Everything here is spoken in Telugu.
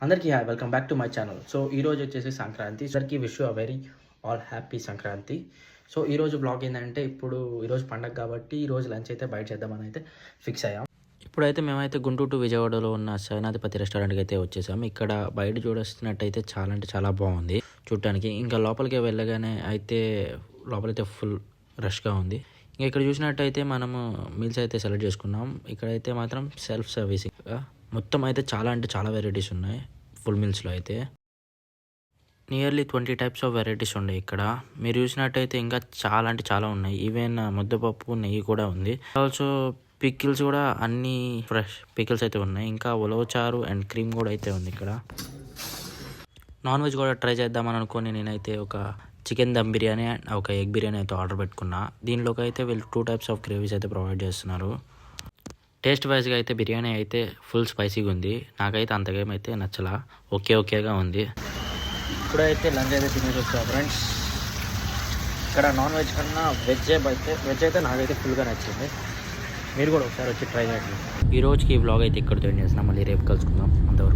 అందరికీ hi welcome back to my channel. So ఈరోజు వచ్చేసి సంక్రాంతి. అందరికీ wish you a very all happy Sankranti. So ఈరోజు బ్లాగ్ ఏంటంటే ఈరోజు పండగ కాబట్టి ఈరోజు లంచ్ అయితే బయట చేద్దామని అయితే ఫిక్స్ అయ్యాం. ఇప్పుడైతే మేమైతే గుంటూరు టు విజయవాడలో ఉన్న సేనాధిపతి రెస్టారెంట్కి అయితే వచ్చేసాము. ఇక్కడ బయట చూడొస్తున్నట్టయితే చాలా అంటే చాలా బాగుంది చూడటానికి. ఇంకా లోపలికి వెళ్ళగానే అయితే లోపలైతే ఫుల్ రష్గా ఉంది. ఇంకా ఇక్కడ చూసినట్టయితే మనము మీల్స్ అయితే సెలెక్ట్ చేసుకున్నాం. ఇక్కడైతే మాత్రం సెల్ఫ్ సర్వీసింగ్ మొత్తం అయితే చాలా అంటే చాలా వెరైటీస్ ఉన్నాయి. ఫుల్ మీల్స్లో అయితే నియర్లీ 20 టైప్స్ ఆఫ్ వెరైటీస్ ఉన్నాయి. ఇక్కడ మీరు చూసినట్టయితే ఇంకా చాలా అంటే చాలా ఉన్నాయి. ఈవెన్ ముద్దపప్పు నెయ్యి కూడా ఉంది. ఆల్సో పికిల్స్ కూడా అన్ని ఫ్రెష్ పికిల్స్ అయితే ఉన్నాయి. ఇంకా ఉలవచారు అండ్ క్రీమ్ కూడా అయితే ఉంది. ఇక్కడ నాన్ వెజ్ కూడా ట్రై చేద్దామని అనుకొని నేనైతే ఒక చికెన్ దమ్ బిర్యానీ అండ్ ఒక ఎగ్ బిర్యానీ అయితే ఆర్డర్ పెట్టుకున్నా. దీనిలోకి అయితే వీళ్ళు 2 టైప్స్ ఆఫ్ గ్రేవీస్ అయితే ప్రొవైడ్ చేస్తున్నారు. టేస్ట్ వైజ్గా అయితే బిర్యానీ అయితే ఫుల్ స్పైసీగా ఉంది. నాకైతే అంతగా అయితే నచ్చలా, ఓకేగా ఉంది. ఇప్పుడైతే లంచ్ అయితే తినేసి వచ్చా ఫ్రెండ్స్. ఇక్కడ నాన్ వెజ్ కన్నా వెజ్ అయితే నాకైతే ఫుల్గా నచ్చింది. మీరు కూడా ఒకసారి వచ్చి ట్రై చేయండి. ఈ రోజుకి ఈ వ్లాగ్ అయితే ఇక్కడ జాయిన్ చేస్తున్నాం. మళ్ళీ రేపు కలుసుకుందాం. అంతవరకు